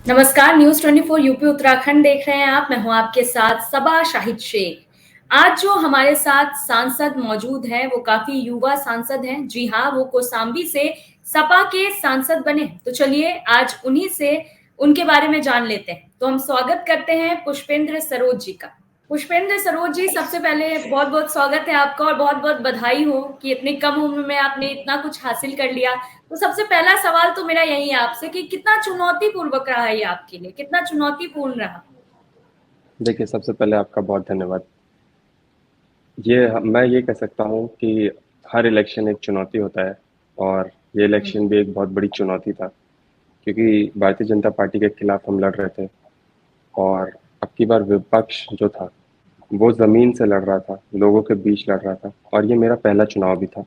नमस्कार, news 24 UP Uttarakhand देख रहे हैं आप। मैं हूं आपके साथ सबा शाहिद शेख। आज जो हमारे साथ सांसद मौजूद हैं, वो काफ़ी युवा सांसद हैं। जी हाँ, वो कौशाम्बी से सपा के सांसद बने। तो चलिए आज उन्हीं से उनके बारे में जान लेते हैं। तो हम स्वागत करते हैं पुष्पेंद्र सरोज जी का। पुष्पेंद्र सरोज जी, सबसे पहले बहुत-बहुत स्वागत है आपका और बहुत-बहुत बधाई हो कि इतनी कम उम्र में आपने इतना कुछ हासिल कर लिया। तो सबसे पहला सवाल तो मेरा यही है आपसे कि कितना चुनौतीपूर्वक रहा ये आपके लिए? कितना चुनौतीपूर्ण रहा? देखिए, सबसे पहले आपका बहुत धन्यवाद। मैं ये कह सकता हूँ कि हर इलेक्शन एक चुनौती होता है और ये हुँ, इलेक्शन भी एक बहुत बड़ी चुनौती था, क्योंकि भारतीय जनता पार्टी के खिलाफ हम लड़ रहे थे और अब की बार विपक्ष जो था, वो ज़मीन से लड़ रहा था, लोगों के बीच लड़ रहा था और ये मेरा पहला चुनाव भी था।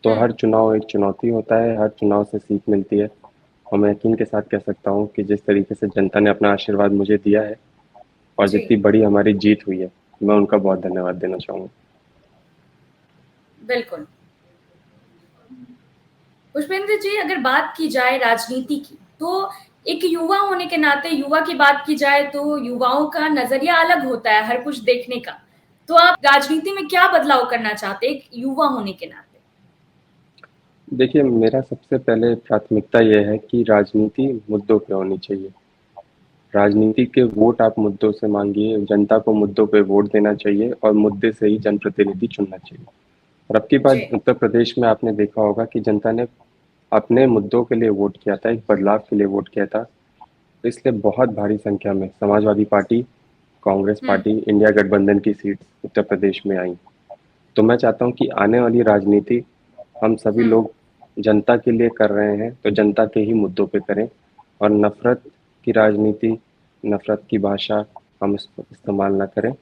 तो हुँ, हर चुनाव एक चुनौती होता है, हर चुनाव से सीख मिलती है और मैं यकीन के साथ कह सकता हूँ कि जिस तरीके से जनता ने अपना आशीर्वाद मुझे दिया है और जी, जितनी बड़ी हमारी जीत हुई है, मैं उनका बहुत धन्यवाद देना चाहूँगा। बिल्कुल। पुष्पेंद्र जी, अगर बात की जाए राजनीति की, तो एक युवा होने के नाते युवा की बात की जाए तो युवाओं का नज़रिया अलग होता है हर कुछ देखने का। तो आप राजनीति में क्या बदलाव करना चाहते हैं एक युवा होने के नाते? देखिए, मेरा सबसे पहले प्राथमिकता ये है कि राजनीति मुद्दों पे होनी चाहिए। राजनीति के वोट आप मुद्दों से माँगिए, जनता को मुद्दों पे वोट देना चाहिए और मुद्दे से ही जनप्रतिनिधि चुनना चाहिए। और अब की बार जी, उत्तर प्रदेश में आपने देखा होगा कि जनता ने अपने मुद्दों के लिए वोट किया था, एक बदलाव के लिए वोट किया था। तो इसलिए बहुत भारी संख्या में समाजवादी पार्टी, कांग्रेस हुँ, पार्टी, इंडिया गठबंधन की सीट उत्तर प्रदेश में आई। तो मैं चाहता हूँ कि आने वाली राजनीति हम सभी हुँ, लोग जनता के लिए कर रहे हैं, तो जनता के ही मुद्दों पे करें और नफ़रत की राजनीति, नफ़रत की भाषा हम इस्तेमाल ना करें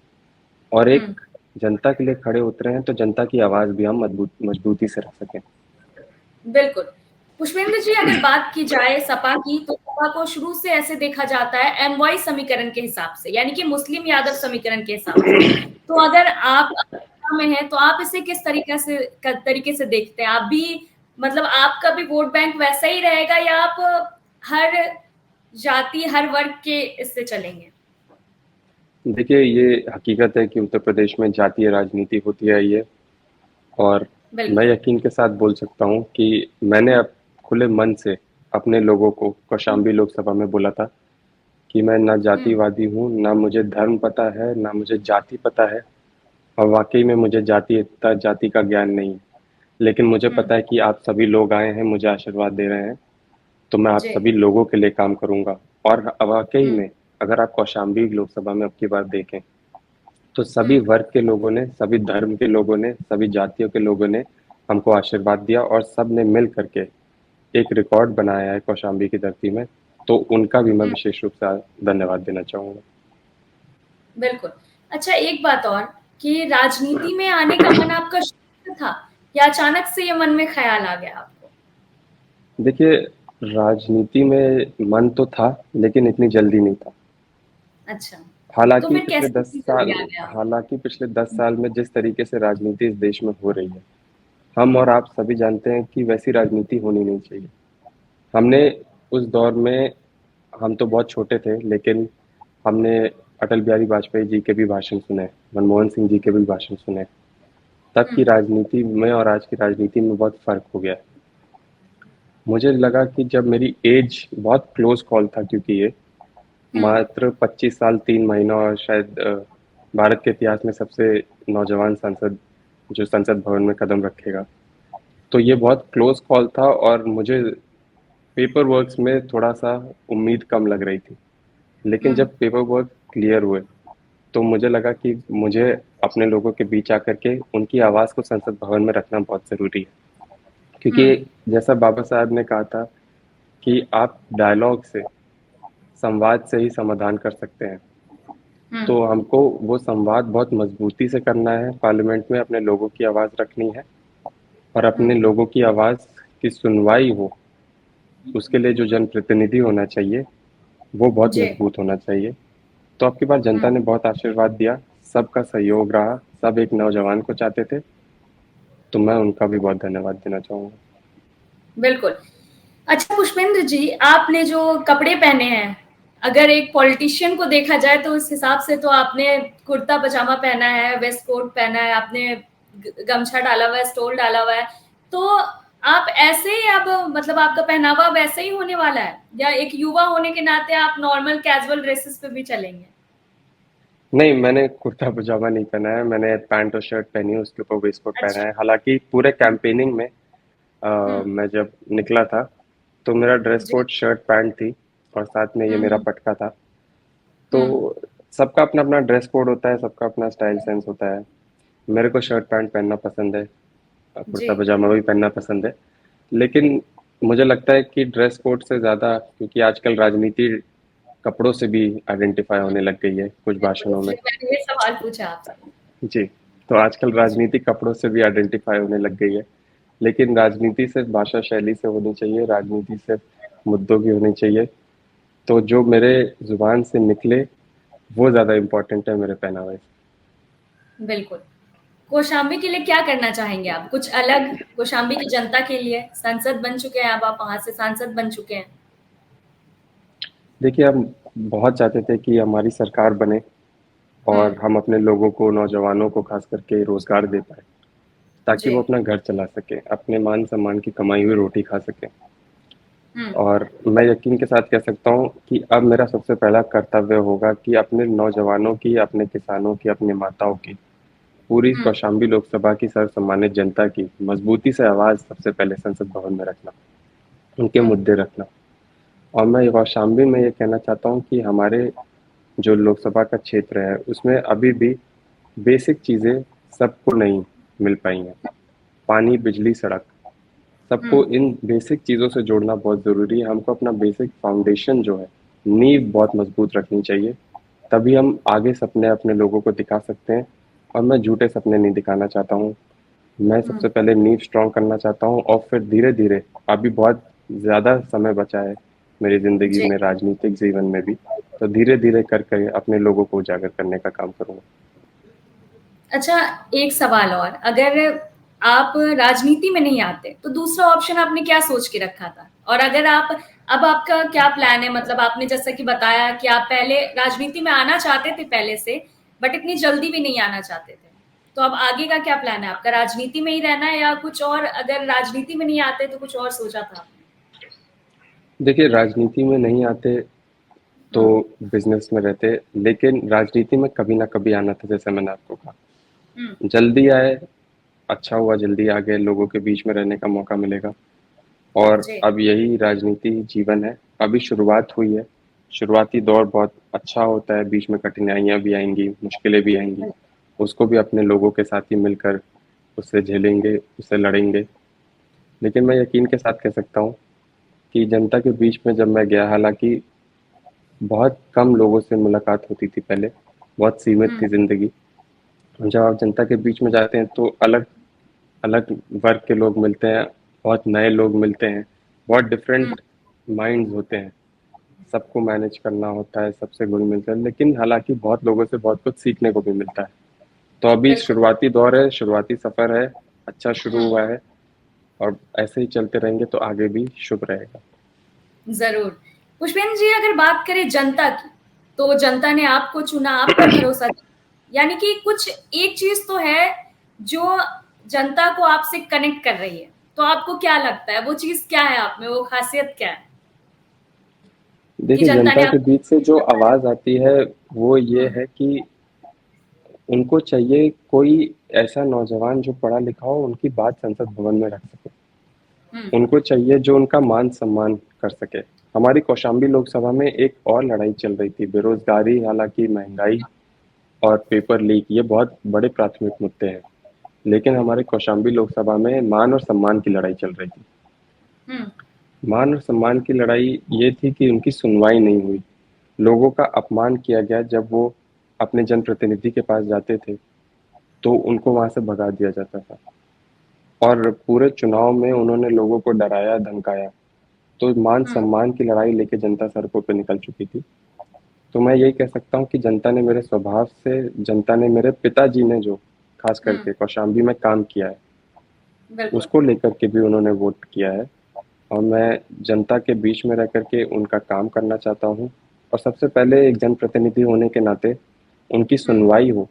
और हुँ। एक जनता के लिए खड़े उतरे हैं, तो जनता की आवाज़ भी हम मजबूती से रख सकें। बिल्कुल। पुष्पेंद्र जी, अगर बात की जाए सपा की, तो सपा को शुरू से ऐसे देखा जाता है एमवाई समीकरण के हिसाब से, यानी कि मुस्लिम यादव समीकरण के हिसाब से। तो अगर आप सपा में हैं, तो आप इसे किस तरीके से देखते हैं? आप भी मतलब आपका भी वोट बैंक वैसा ही रहेगा या आप हर जाति, हर वर्ग के इससे चलेंगे? देखिए, ये हकीकत है कि उत्तर प्रदेश में जातीय राजनीति होती आई है और मैं बिल्कुल। यकीन के साथ बोल सकता हूँ कि मैंने अब खुले मन से अपने लोगों को कौशाम्बी लोकसभा में बोला था कि मैं ना हुँ, जातिवादी हूँ, ना मुझे धर्म पता है, ना मुझे जाति पता है और वाक़ई में मुझे जाति का ज्ञान नहीं है। लेकिन मुझे हुँ, पता है कि आप सभी लोग आए हैं, मुझे आशीर्वाद दे रहे हैं, तो मैं आप जी, सभी लोगों के लिए काम करूँगा और वाक़ई हुँ, में अगर आप कौशाम्बी लोकसभा में अब की बार देखें, तो हुँ, सभी वर्ग के लोगों ने, सभी धर्म के लोगों ने, सभी जातियों के लोगों ने हमको आशीर्वाद दिया और सब ने मिल कर के एक रिकॉर्ड बनाया है कौशाम्बी की धरती में, तो उनका भी मैं हुँ। विशेष रूप से धन्यवाद देना चाहूँगा। बिल्कुल। अच्छा, एक बात और कि राजनीति में आने का मन आपका शुरू से था या अचानक से ये मन में ख़्याल आ गया आपको? देखिए, राजनीति में मन तो था, लेकिन इतनी जल्दी नहीं था। अच्छा, तो हालाँकि फिर पिछले कैसे 10 इतनी साल जल्दी आ गया? हालाँकि पिछले 10 साल में जिस तरीके से राजनीति इस देश में हो रही है, हम और आप सभी जानते हैं कि वैसी राजनीति होनी नहीं चाहिए। हमने उस दौर में हम तो बहुत छोटे थे, लेकिन हमने अटल बिहारी वाजपेयी जी के भी भाषण सुने, मनमोहन सिंह जी के भी भाषण सुने। तब हुँ, की राजनीति में और आज की राजनीति में बहुत फ़र्क हो गया है। मुझे लगा कि जब मेरी एज बहुत क्लोज़ कॉल था, क्योंकि ये हुँ, मात्र 25 साल 3 महीना और शायद भारत के इतिहास में सबसे नौजवान सांसद जो संसद भवन में कदम रखेगा। तो ये बहुत क्लोज़ कॉल था और मुझे पेपर वर्क्स में थोड़ा-सा उम्मीद कम लग रही थी। लेकिन हुँ, जब पेपर वर्क क्लियर हुए, तो मुझे लगा कि मुझे अपने लोगों के बीच आकर के उनकी आवाज़ को संसद भवन में रखना बहुत ज़रूरी है। हुँ, क्योंकि जैसा बाबा साहब ने कहा था कि आप डायलॉग से, संवाद से ही समाधान कर सकते हैं। हुँ, तो हमको वो संवाद बहुत मजबूती से करना है, पार्लियामेंट में अपने लोगों की आवाज़ रखनी है और हुँ, अपने लोगों की आवाज़ की सुनवाई हो, उसके लिए जो जनप्रतिनिधि होना चाहिए, वो बहुत जी, मजबूत होना चाहिए। तो अब की बार हुँ, जनता ने बहुत आशीर्वाद दिया, सबका सहयोग रहा, सब एक नौजवान को चाहते थे, तो मैं उनका भी बहुत धन्यवाद देना चाहूँगा। बिल्कुल। अच्छा पुष्पेंद्र जी, आपने जो कपड़े पहने हैं, अगर एक पॉलिटिशियन को देखा जाए तो उस हिसाब से तो आपने कुर्ता पजामा पहना है, वेस्ट कोट पहना है, आपने गमछा डाला हुआ है, स्टोल डाला हुआ है, तो आप ऐसे ही अब मतलब आपका पहनावा वैसे ही होने वाला है, या एक युवा होने के नाते आप नॉर्मल कैजुअल ड्रेसेस पे भी चलेंगे? नहीं, मैंने कुर्ता पजामा नहीं पहना है, मैंने पैंट और शर्ट पहनी है, उसके ऊपर वेस्ट कोट पहना अच्छा। है। हालांकि पूरे कैंपेनिंग में हम्म। मैं जब निकला था तो मेरा ड्रेस जी। कोड शर्ट पैंट थी और साथ में ये मेरा हम्म। पटका था। तो हम्म। सबका अपना अपना ड्रेस कोड होता है, सबका अपना स्टाइल सेंस होता है। मेरे को शर्ट पैंट पहनना पसंद है, जी। कुर्ता पजामा भी पहनना पसंद है। लेकिन मुझे लगता है कि ड्रेस कोड से ज़्यादा, क्योंकि आजकल राजनीति कपड़ों से भी आइडेंटिफाई होने लग गई है कुछ भाषणों में। इसलिए मैंने ये सवाल पूछा आपसे। जी, तो आजकल जी। राजनीति कपड़ों से भी आइडेंटिफाई होने लग गई है। लेकिन राजनीति सिर्फ भाषा शैली से होनी चाहिए, राजनीति सिर्फ मुद्दों की होनी चाहिए। तो जो मेरे जुबान से निकले वो ज़्यादा इम्पोर्टेंट है मेरे पहनावे से। बिल्कुल। कौशाम्बी के लिए क्या करना चाहेंगे आप? कुछ अलग कौशाम्बी की जनता के लिए? संसद बन चुके हैं, अब आप वहाँ से सांसद बन चुके हैं। देखिए, हम बहुत चाहते थे कि हमारी सरकार बने हुँ। और हम अपने लोगों को, नौजवानों को खास करके रोज़गार दे पाएँ, ताकि जी। वो अपना घर चला सकें, अपने मान-सम्मान की कमाई हुई रोटी खा सकें। हुँ। और मैं यकीन के साथ कह सकता हूँ कि अब मेरा सबसे पहला कर्तव्य होगा कि अपने नौजवानों की, अपने किसानों की, अपनी माताओं की, पूरी हुँ। कौशाम्बी लोकसभा की सर्वसम्मानित जनता की मजबूती से आवाज़ सबसे पहले संसद भवन में रखना, उनके हुँ। मुद्दे रखना। और मैं कौशाम्बी में ये कहना चाहता हूँ कि हमारे जो लोकसभा का क्षेत्र है, उसमें अभी भी बेसिक चीज़ें सबको नहीं मिल पाई हैं। पानी, बिजली, सड़क, हुँ। सबको इन बेसिक चीज़ों से जोड़ना बहुत ज़रूरी है। हमको अपना बेसिक फाउंडेशन जो है, नींव बहुत मजबूत रखनी चाहिए। तभी हम आगे सपने अपने लोगों को दिखा सकते हैं। और मैं झूठे सपने नहीं दिखाना चाहता हूँ। मैं हुँ। सबसे पहले नींव स्ट्रॉन्ग करना चाहता हूँ और फिर धीरे-धीरे, अभी बहुत ज़्यादा समय बचा है मेरी ज़िंदगी जी। में, राजनीतिक जीवन में भी, तो धीरे-धीरे कर कर अपने लोगों को उजागर करने का काम करूँगा। अच्छा, एक सवाल और, अगर आप राजनीति में नहीं आते, तो दूसरा ऑप्शन आपने क्या सोच के रखा था? और अगर आप अब आपका क्या प्लान है? मतलब आपने जैसा कि बताया कि आप पहले राजनीति में आना चाहते थे पहले से, बट इतनी जल्दी भी नहीं आना चाहते थे। तो अब आगे का क्या प्लान है आपका? राजनीति में ही रहना है या कुछ और? अगर राजनीति में नहीं आते तो कुछ और सोचा था आपने? देखिए, राजनीति में नहीं आते तो हुँ। बिज़नेस में रहते, लेकिन राजनीति में कभी ना कभी आना था, जैसे मैंने आपको कहा। हुँ। जल्दी आए, अच्छा हुआ जल्दी आ गए, लोगों के बीच में रहने का मौका मिलेगा। और जी। अब यही राजनीति जीवन है, अभी शुरुआत हुई है। शुरुआती दौर बहुत अच्छा होता है, बीच में कठिनाइयाँ भी आएँगी, मुश्किलें भी आएँगी। उसको भी अपने लोगों के साथ ही मिलकर उससे झेलेंगे, उससे लड़ेंगे। लेकिन मैं यकीन के साथ कह सकता हूँ कि जनता के बीच में जब मैं गया, हालाँकि बहुत कम लोगों से मुलाकात होती थी पहले, बहुत सीमित हुँ। थी ज़िंदगी। जब आप जनता के बीच में जाते हैं तो अलग अलग वर्ग के लोग मिलते हैं, बहुत नए लोग मिलते हैं, बहुत हुँ। डिफरेंट माइंड्स होते हैं, सबको मैनेज करना होता है, सबसे घुल मिल कर, लेकिन हालांकि बहुत लोगों से बहुत कुछ सीखने को भी मिलता है। तो अभी बिल्कुल। शुरुआती दौर है, शुरुआती सफ़र है, अच्छा शुरू हुँ। हुआ है और ऐसे ही चलते रहेंगे तो आगे भी शुभ रहेगा। ज़रूर। पुष्पेंद्र जी, अगर बात करें जनता की, तो जनता ने आपको चुना, आप पर भरोसा किया। यानी कि कुछ एक चीज़ तो है जो जनता को आपसे कनेक्ट कर रही है। तो आपको क्या लगता है वो चीज़ क्या है आप में, वो ख़ासियत क्या है कि देखिए, जनता ने जनता के आपको बीच से जो चुना? आवाज़ आती है वो ये हुँ। है कि उनको चाहिए कोई ऐसा नौजवान जो पढ़ा लिखा हो, उनकी बात संसद भवन में रख सके। हुँ। उनको चाहिए जो उनका मान-सम्मान कर सके। हमारी कौशाम्बी लोकसभा में एक और लड़ाई चल रही थी, बेरोज़गारी, हालाँकि महँगाई और पेपर लीक, ये बहुत बड़े प्राथमिक मुद्दे हैं। लेकिन हमारे कौशाम्बी लोकसभा में मान और सम्मान की लड़ाई चल रही थी। हुँ। मान और सम्मान की लड़ाई ये थी कि उनकी सुनवाई नहीं हुई। लोगों का अपमान किया गया, जब वो अपने जनप्रतिनिधि के पास जाते थे, तो उनको वहाँ से भगा दिया जाता था। और पूरे चुनाव में उन्होंने लोगों को डराया, धमकाया। तो हुँ। मान-सम्मान की लड़ाई लेके जनता सड़कों पे निकल चुकी थी। तो मैं यही कह सकता हूँ कि जनता ने मेरे स्वभाव से, जनता ने मेरे पिताजी ने जो खास हुँ। करके कौशाम्बी में काम किया है, बिल्कुल। उसको लेकर के भी उन्होंने वोट किया है। और मैं जनता के बीच में रह कर के उनका काम करना चाहता हूँ। और सबसे पहले एक जनप्रतिनिधि होने के नाते उनकी हुँ, सुनवाई हो।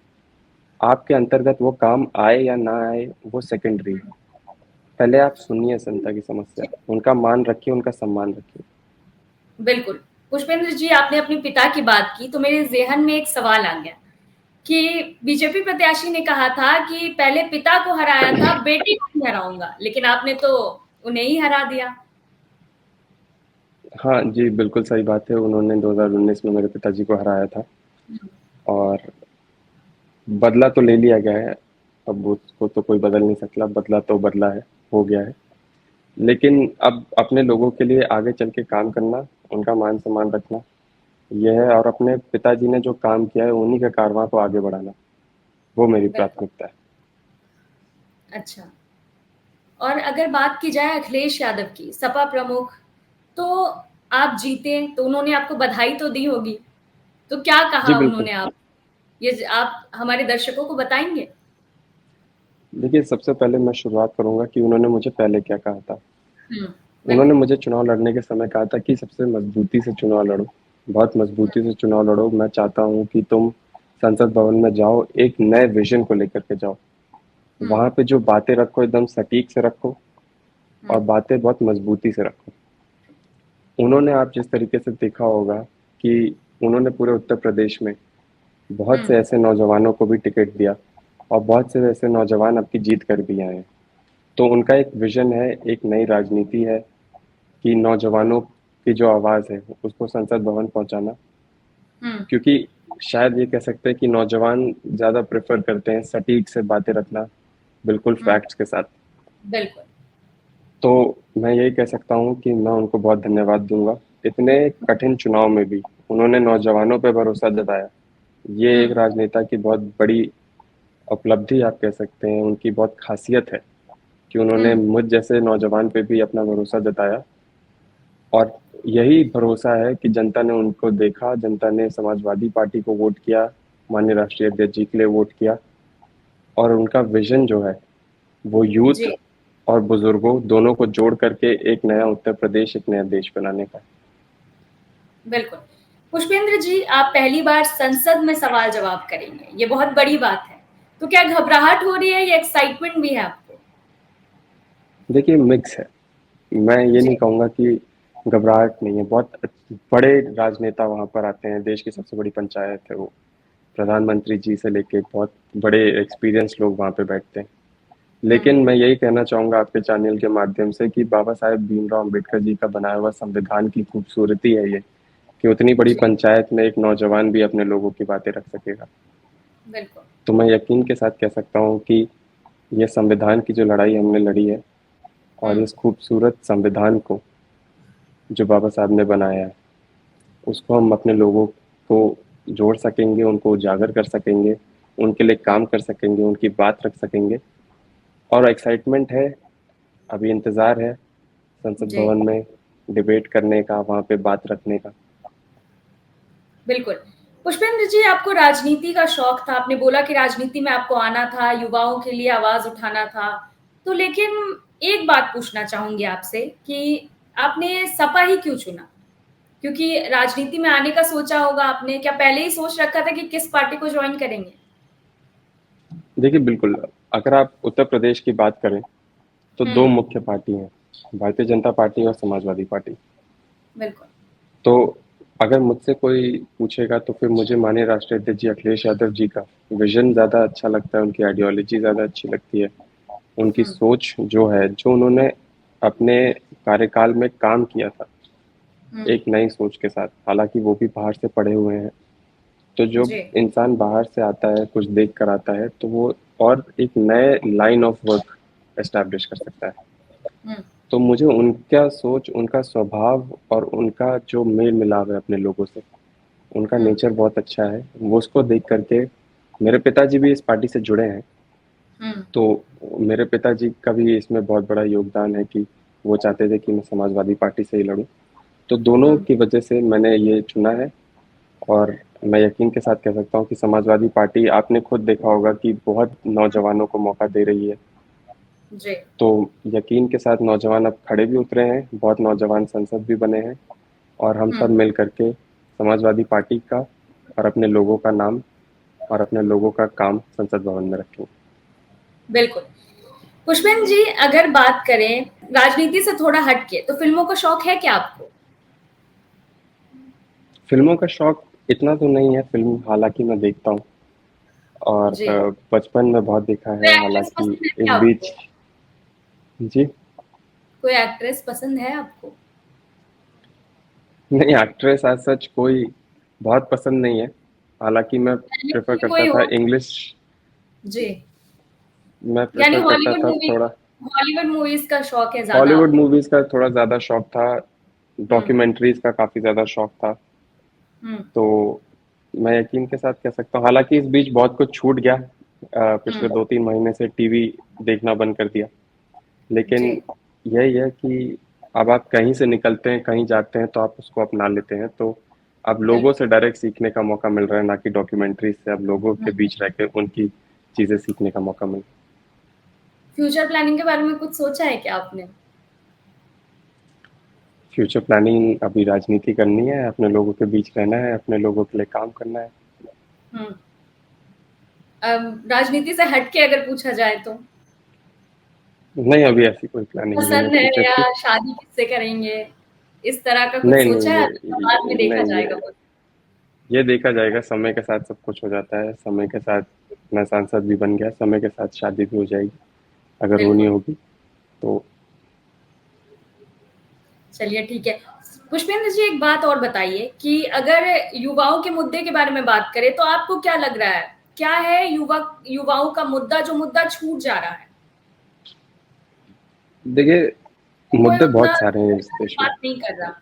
आपके अंतर्गत वो काम आए या ना आए वो सेकेंडरी है। पहले आप सुनिए जनता की समस्या, जी, उनका मान रखिए, उनका सम्मान रखिए। बिल्कुल। पुष्पेंद्र जी, आपने अपने पिता की बात की, तो मेरे ज़ेहन में एक सवाल आ गया कि बीजेपी प्रत्याशी ने कहा था कि पहले पिता को हराया था, बेटे को नहीं हराऊँगा, लेकिन आपने तो उन्हें ही हरा दिया। हाँ जी, बिल्कुल सही बात है। उन्होंने 2019 में मेरे पिताजी को हराया था हुँ, और बदला तो ले लिया गया है। अब उसको तो कोई बदल नहीं सकता, बदला तो बदला है, हो गया है। लेकिन अब अपने लोगों के लिए आगे चल के काम करना, उनका मान-सम्मान रखना, ये है। और अपने पिताजी ने जो काम किया है, उन्हीं के कारवां को आगे बढ़ाना, वो मेरी बिल्कुल, प्राथमिकता है। अच्छा। और अगर बात की जाए अखिलेश यादव की, सपा प्रमुख, तो आप जीते, तो उन्होंने आपको बधाई तो दी होगी। तो क्या जी, कहा बिल्कुल। उन्होंने ये आप हमारे दर्शकों को बताएँगे? देखिए, सबसे पहले मैं शुरुआत करूँगा कि उन्होंने मुझे पहले क्या कहा था। हुँ, उन्होंने बिल्कुल। मुझे चुनाव लड़ने के समय कहा था कि सबसे मज़बूती से चुनाव लड़ो, बहुत मज़बूती से चुनाव लड़ो। मैं चाहता हूँ कि तुम संसद भवन में जाओ, एक नए विज़न को लेकर के जाओ। हुँ, वहाँ पे जो बातें रखो एकदम सटीक से रखो हुँ, और बातें बहुत मज़बूती से रखो। उन्होंने आप जिस तरीके से देखा होगा कि उन्होंने पूरे उत्तर प्रदेश में बहुत हुँ, से ऐसे नौजवानों को भी टिकट दिया और बहुत से ऐसे नौजवान आपकी जीत कर भी आए हैं। तो उनका एक विज़न है, एक नई राजनीति है कि नौजवानों की जो आवाज़ है, उसको संसद भवन पहुँचाना। हुँ, क्योंकि शायद ये कह सकते हैं कि नौजवान ज़्यादा प्रेफ़र करते हैं सटीक से बातें रखना, बिल्कुल हुँ, फैक्ट्स के साथ। बिल्कुल। तो मैं यही कह सकता हूँ कि मैं उनको बहुत धन्यवाद दूँगा। इतने कठिन चुनाव में भी उन्होंने नौजवानों पे भरोसा जताया। ये हुँ, एक राजनेता की बहुत बड़ी उपलब्धि आप कह सकते हैं, उनकी बहुत ख़ासियत है कि हुँ, उन्होंने मुझ जैसे नौजवान पे भी अपना भरोसा जताया। और यही भरोसा है कि जनता ने उनको देखा, जनता ने समाजवादी पार्टी को वोट किया, माननीय राष्ट्रीय अध्यक्ष जी के लिए वोट किया और उनका विज़न जो है, वो यूथ जी, और बुज़ुर्गों दोनों को जोड़ करके एक नया उत्तर प्रदेश, एक नया देश बनाने का है। बिल्कुल। पुष्पेंद्र जी, आप पहली बार संसद में सवाल-जवाब करेंगे, ये बहुत बड़ी बात है। तो क्या घबराहट हो रही है या एक्साइटमेंट भी है आपको? देखिए, मिक्स है। मैं ये जी, नहीं कहूँगा कि घबराहट नहीं है। बहुत बड़े राजनेता वहाँ पर आते हैं, देश की सबसे बड़ी पंचायत है वो। प्रधानमंत्री जी से लेके बहुत बड़े एक्सपीरियंस लोग वहाँ पे बैठते हैं। हुँ, लेकिन मैं यही कहना चाहूँगा आपके चैनल के माध्यम से कि बाबा साहेब भीमराव अम्बेडकर जी का बनाया हुआ संविधान की खूबसूरती है ये, कि उतनी बड़ी जी, पंचायत में एक नौजवान भी अपने लोगों की बातें रख सकेगा। बिल्कुल। तो मैं यकीन के साथ कह सकता हूँ कि ये संविधान की जो लड़ाई हमने लड़ी है हुँ, और इस खूबसूरत संविधान को जो बाबा साहब ने बनाया है, उसको हम अपने लोगों को जोड़ सकेंगे, उनको उजागर कर सकेंगे, उनके लिए हुँ, काम कर सकेंगे, उनकी बात रख सकेंगे। और एक्साइटमेंट है, अभी इंतज़ार है संसद जी, भवन में डिबेट करने का, वहाँ पे बात रखने का। बिल्कुल। पुष्पेंद्र जी, आपको राजनीति का शौक था, आपने बोला कि राजनीति में आपको आना था, युवाओं के लिए आवाज़ उठाना था। तो लेकिन एक बात पूछना चाहूँगी आपसे कि आपने सपा ही क्यों चुना? क्योंकि राजनीति में आने का सोचा होगा आपने, क्या पहले ही सोच रखा था कि किस पार्टी को जॉइन करेंगे? देखिए, बिल्कुल, अगर आप उत्तर प्रदेश की बात करें, तो हुँ, 2 मुख्य पार्टी हैं, भारतीय जनता पार्टी और समाजवादी पार्टी। बिल्कुल। तो अगर मुझसे कोई पूछेगा तो फिर मुझे माननीय राष्ट्रीय अध्यक्ष जी अखिलेश यादव जी का विज़न ज़्यादा अच्छा लगता है, उनकी आइडियोलॉजी ज़्यादा अच्छी लगती है। उनकी हुँ, सोच जो है, जो उन्होंने अपने कार्यकाल में काम किया था, हुँ, एक नई सोच के साथ, हालाँकि वो भी बाहर से पढ़े हुए हैं। तो जो जी, इंसान बाहर से आता है, कुछ देख कर आता है, तो वो और एक नए लाइन ऑफ वर्क एस्टैब्लिश कर सकता है। हुँ, तो मुझे उनका सोच, उनका स्वभाव और उनका जो मेल-मिलाप है अपने लोगों से, उनका हुँ, नेचर बहुत अच्छा है। वो उसको देख कर के मेरे पिताजी भी इस पार्टी से जुड़े हैं, हुँ, तो मेरे पिताजी का भी इसमें बहुत बड़ा योगदान है कि वो चाहते थे कि मैं समाजवादी पार्टी से ही लड़ूँ। तो दोनों हुँ, की वजह से मैंने ये चुना है और मैं यकीन के साथ कह सकता हूँ कि समाजवादी पार्टी आपने खुद देखा होगा कि बहुत नौजवानों को मौका दे रही है। जी। तो यकीन के साथ नौजवान अब खड़े भी उतरे हैं, बहुत नौजवान संसद भी बने हैं, और हम सब हम्म। मिल करके समाजवादी पार्टी का और अपने लोगों का नाम और अपने लोगों का काम संसद भवन में रखेंगे। बिल्कुल। पुष्पेंद्र जी, अगर बात करें राजनीति से थोड़ा हटके, तो फिल्मों का शौक है क्या आपको? फिल्मों का शौक इतना तो नहीं है, फिल्म हालांकि मैं देखता हूँ, और जी। बचपन में बहुत देखा कोई है, एक्ट्रेस हालांकि पसंद है इस क्या बीच। आपको? जी। कोई एक्ट्रेस पसंद है आपको? नहीं, एक्ट्रेस आज सच कोई बहुत पसंद नहीं है, हालांकि मैं पहले प्रेफर की करता कोई था हो? इंग्लिश। जी। मैं यानी प्रेफर करता हॉलीवुड था मूवी, थोड़ा। हॉलीवुड मूवीज का शौक है ज्यादा हॉलीवुड आपको? मूवीज का थोड़ा ज्यादा शौक था, हम्म। डॉक्यूमेंट्रीज का काफी ज्यादा शौक था। हम्म। तो मैं यकीन के साथ कह सकता हूँ, हालांकि इस बीच बहुत कुछ छूट गया, पिछले हम्म। 2-3 महीने से टीवी देखना बंद कर दिया, लेकिन जी। यही है कि अब आप कहीं से निकलते हैं, कहीं जाते हैं, तो आप उसको अपना लेते हैं। तो अब लोगों बिल्कुल। से डायरेक्ट सीखने का मौका मिल रहा है, ना कि डॉक्यूमेंट्री से। अब लोगों के हम्म। बीच रह के उनकी चीजें सीखने का मौका मिल रहा फ्यूचर प्लानिंग के बारे में कुछ सोचा है क्या आपने? है। फ्यूचर प्लानिंग अभी राजनीति करनी है, अपने लोगों के बीच रहना है, अपने लोगों के लिए काम करना है। हम्म। राजनीति से हटके अगर पूछा जाए तो नहीं, अभी ऐसी कोई प्लानिंग नहीं है पसंद है, फ्यूचर या की। शादी किससे करेंगे, इस तरह का कुछ नहीं सोचा नहीं, है? बाद में देखा नहीं, जाएगा वो। ये देखा जाएगा, समय के साथ सब कुछ हो जाता है। समय के साथ मैं सांसद भी बन गया, समय के साथ शादी भी हो जाएगी, अगर होनी बिल्कुल। होगी तो। चलिए ठीक है। पुष्पेंद्र जी, एक बात और बताइए कि अगर युवाओं के मुद्दे के बारे में बात करें, तो आपको क्या लग रहा है, क्या है युवाओं का मुद्दा जो मुद्दा छूट जा रहा है? देखिए, कोई मुद्दे उतना बहुत सारे हैं इस देश में। बात नहीं कर रहा।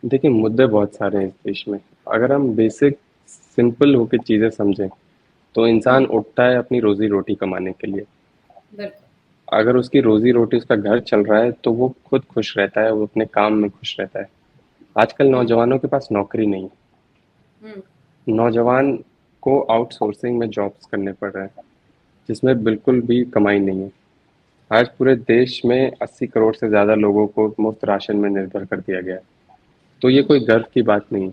देखिए, मुद्दे बहुत सारे हैं इस देश में। अगर हम बेसिक सिंपल होकर चीजें समझें, तो इंसान हम्म। उठता है अपनी रोजी रोटी कमाने के लिए। बिल्कुल। अगर उसकी रोजी रोटी, उसका घर चल रहा है, तो वो खुद खुश रहता है, वो अपने काम में खुश रहता है। आजकल हम्म। नौजवानों के पास नौकरी नहीं है। हम्म। नौजवान को आउटसोर्सिंग में जॉब्स करने पड़ रहे हैं, जिसमें बिल्कुल भी कमाई नहीं है। आज पूरे देश में 80 करोड़ से ज़्यादा लोगों को मुफ्त राशन में निर्भर कर दिया गया है। तो ये कोई गर्व की बात नहीं है।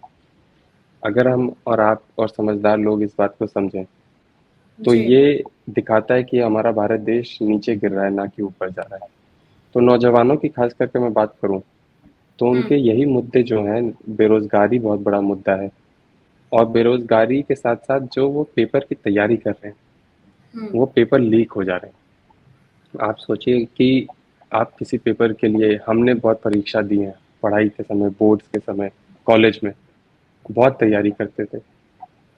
अगर हम और आप और समझदार लोग इस बात को समझें, तो जी। ये दिखाता है कि हमारा भारत देश नीचे गिर रहा है, ना कि ऊपर जा रहा है। तो नौजवानों की खास करके मैं बात करूं, तो हम्म। उनके यही मुद्दे जो हैं, बेरोजगारी बहुत बड़ा मुद्दा है। और बेरोजगारी के साथ साथ जो वो पेपर की तैयारी कर रहे हैं, हम्म। वो पेपर लीक हो जा रहे हैं। आप सोचिए कि आप किसी पेपर के लिए, हमने बहुत परीक्षा दी है, पढ़ाई के समय, बोर्ड्स के समय, कॉलेज में बहुत तैयारी करते थे।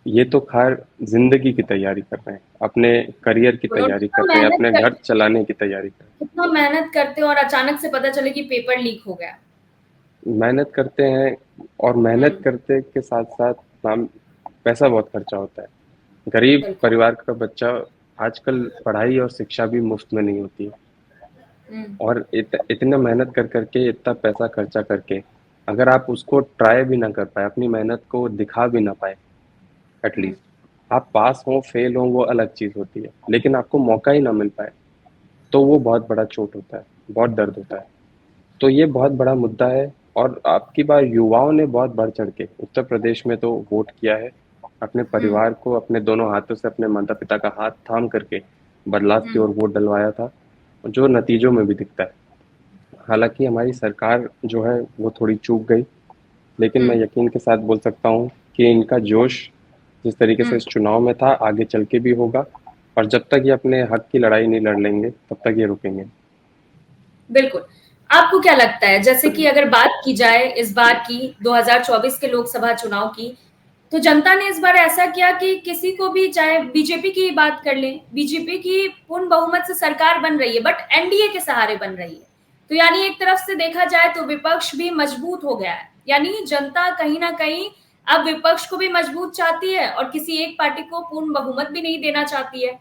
ये तो खैर जिंदगी की तैयारी कर रहे हैं, अपने करियर की और तैयारी कर रहे हैं, अपने घर चलाने की तैयारी कर कितना मेहनत करते हो और अचानक से पता चले कि पेपर लीक हो गया। रहे हैं, मेहनत करते हैं। और मेहनत हम्म। करते के साथ साथ हम, पैसा बहुत खर्चा होता है। गरीब बिल्कुल। परिवार का बच्चा, आजकल पढ़ाई और शिक्षा भी मुफ्त में नहीं होती है। हम्म। और इतना मेहनत कर करके, इतना पैसा खर्चा करके, अगर आप उसको ट्राई भी ना कर पाए, अपनी मेहनत को दिखा भी ना पाए, हम्म। एटलीस्ट आप पास हो फेल हो वो अलग चीज होती है, लेकिन आपको मौका ही ना मिल पाए, तो वो बहुत बड़ा चोट होता है, बहुत दर्द होता है। तो ये बहुत बड़ा मुद्दा है। और आपकी बार युवाओं ने बहुत बढ़ चढ़ के उत्तर प्रदेश में तो वोट किया है, अपने हम्म। परिवार को अपने दोनों हाथों से, अपने माता पिता का हाथ थाम करके बदलाव की हम्म। ओर वोट डलवाया था, जो नतीजों में भी दिखता है। हालांकि हमारी सरकार जो है वो थोड़ी चूक गई, लेकिन मैं हम्म। यकीन के साथ बोल सकता हूँ कि इनका जोश जिस तरीके से हम्म। इस चुनाव में था, आगे चल के भी होगा। और जब तक ये अपने हक की लड़ाई नहीं लड़ लेंगे, तब तक ये रुकेंगे। बिल्कुल। आपको क्या लगता है, जैसे कि अगर बात की जाए इस बार की 2024 के लोकसभा चुनाव की, तो जनता ने इस बार ऐसा किया कि किसी को भी, चाहे बीजेपी की बात कर लें, बीजेपी की पूर्ण बहुमत से सरकार बन रही है, बट एनडीए के सहारे बन रही है। तो यानी एक तरफ से देखा जाए तो विपक्ष भी मजबूत हो गया है, यानी जनता कहीं ना कहीं अब विपक्ष को भी मजबूत चाहती है और किसी एक पार्टी को पूर्ण बहुमत भी नहीं देना चाहती है।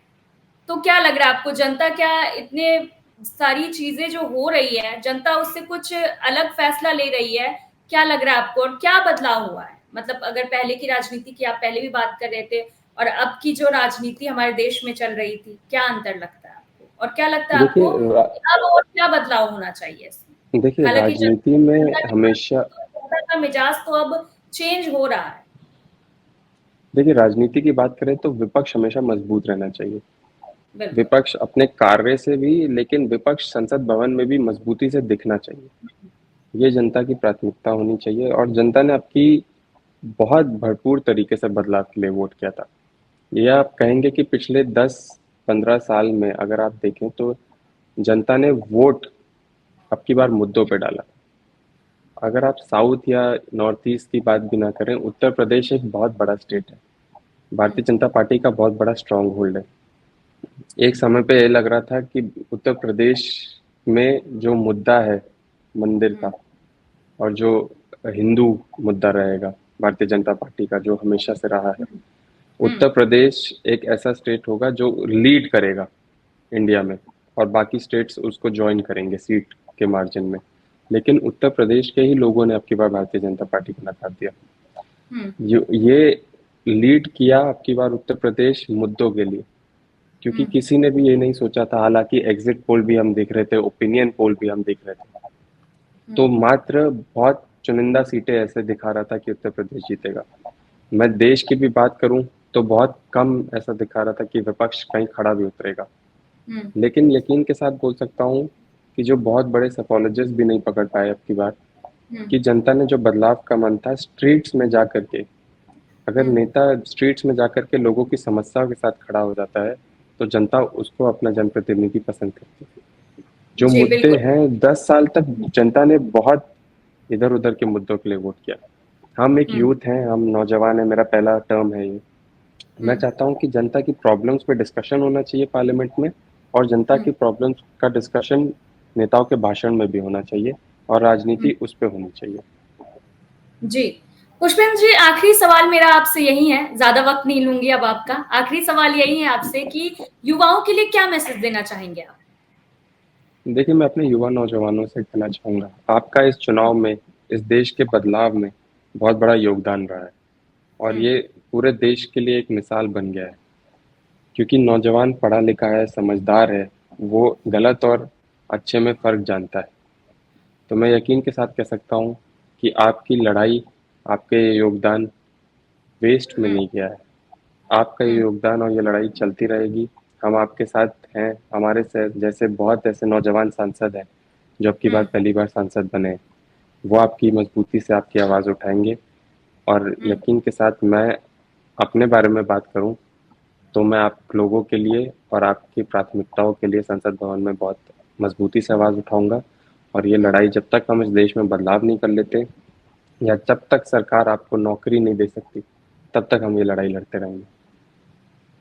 तो क्या लग रहा है आपको, जनता क्या इतने सारी चीजें जो हो रही है, जनता उससे कुछ अलग फैसला ले रही है? क्या लग रहा है आपको, और क्या बदलाव हुआ है? मतलब अगर पहले की राजनीति की आप पहले भी बात कर रहे थे, और अब की जो राजनीति हमारे देश में चल रही थी, क्या अंतर लगता है आपको? और क्या लगता है देखिए आपको कि अब और क्या बदलाव होना चाहिए इसमें? देखिए हालांकि राजनीति में हमेशा जनता का मिजाज तो अब चेंज हो रहा है। देखिए राजनीति की बात करें तो विपक्ष हमेशा मजबूत रहना चाहिए। बिल्कुल। विपक्ष अपने कार्य से भी, लेकिन विपक्ष संसद भवन में भी मजबूती से दिखना चाहिए। ये जनता की प्राथमिकता होनी चाहिए और जनता ने आपकी बहुत भरपूर तरीके से बदलाव के लिए वोट किया था। ये आप कहेंगे कि पिछले 10-15 साल में अगर आप देखें तो जनता ने वोट अब की बार मुद्दों पे डाला। अगर आप साउथ या नॉर्थ ईस्ट की बात भी ना करें, उत्तर प्रदेश एक बहुत बड़ा स्टेट है। भारतीय जनता पार्टी का बहुत बड़ा स्ट्रांग होल्ड है। एक समय पे ये लग रहा था कि उत्तर प्रदेश में जो मुद्दा है मंदिर का, और जो हिंदू मुद्दा रहेगा भारतीय जनता पार्टी का, जो हमेशा से रहा है, उत्तर प्रदेश एक ऐसा स्टेट होगा जो लीड करेगा इंडिया में, और बाकी स्टेट्स उसको ज्वाइन करेंगे सीट के मार्जिन में। लेकिन उत्तर प्रदेश के ही लोगों ने अब की बार भारतीय जनता पार्टी को नकार दिया। ये लीड किया अब की बार उत्तर प्रदेश मुद्दों के लिए, क्योंकि किसी ने भी ये नहीं सोचा था, हालांकि एग्जिट पोल भी हम देख रहे थे, ओपिनियन पोल भी हम देख रहे थे, तो मात्र बहुत चुनिंदा सीटें ऐसे दिखा रहा था कि उत्तर प्रदेश जीतेगा। मैं देश की भी बात करूं तो बहुत कम ऐसा दिखा रहा था कि विपक्ष कहीं खड़ा भी उतरेगा। लेकिन यकीन के साथ बोल सकता हूं कि जो बहुत बड़े सफोलॉजिस्ट भी नहीं पकड़ पाए अब की बार, कि जनता ने जो बदलाव का मन था स्ट्रीट्स में जा करके, अगर नेता स्ट्रीट्स में जाकर के लोगों की समस्याओं के साथ खड़ा हो जाता है तो जनता उसको अपना जनप्रतिनिधि पसंद करती है। जो जी मुद्दे बिल्कुल। हैं 10 साल तक जनता ने बहुत इधर उधर के मुद्दों के लिए वोट किया। हम एक यूथ हैं, हम नौजवान हैं, मेरा पहला टर्म है ये। मैं चाहता हूं कि जनता की प्रॉब्लम्स पे डिस्कशन होना चाहिए पार्लियामेंट में, और जनता की प्रॉब्लम्स का डिस्कशन नेताओं के भाषण में भी होना चाहिए, और राजनीति उस पे होनी चाहिए। जी पुष्पेंद्र जी, आखिरी सवाल मेरा आपसे यही है, ज्यादा वक्त नहीं लूंगी अब आपका। आखिरी सवाल यही है आपसे कि युवाओं के लिए क्या मैसेज देना चाहेंगे आप? देखिए मैं अपने युवा नौजवानों से कहना चाहूंगा, आपका इस चुनाव में, इस देश के बदलाव में बहुत बड़ा योगदान रहा है, और ये पूरे देश के लिए एक मिसाल बन गया है। क्योंकि नौजवान पढ़ा लिखा है, समझदार है, वो गलत और अच्छे में फ़र्क जानता है। तो मैं यकीन के साथ कह सकता हूँ कि आपकी लड़ाई, आपके ये योगदान वेस्ट में नहीं गया है। आपका ये योगदान और ये लड़ाई चलती रहेगी। हम आपके साथ हैं। हमारे से जैसे बहुत ऐसे नौजवान सांसद हैं जो अब की बार पहली बार सांसद बने हैं। वो आपकी मजबूती से आपकी आवाज़ उठाएंगे, और यकीन के साथ मैं अपने बारे में बात करूं तो मैं आप लोगों के लिए और आपकी प्राथमिकताओं के लिए संसद भवन में बहुत मजबूती से आवाज़ उठाऊंगा। और ये लड़ाई जब तक हम इस देश में बदलाव नहीं कर लेते, या जब तक सरकार आपको नौकरी नहीं दे सकती, तब तक हम ये लड़ाई लड़ते रहेंगे।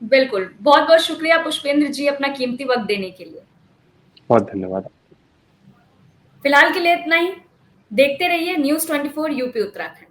बिल्कुल, बहुत बहुत शुक्रिया पुष्पेंद्र जी अपना कीमती वक्त देने के लिए। बहुत धन्यवाद। फिलहाल के लिए इतना ही। देखते रहिए News 24 यूपी उत्तराखंड।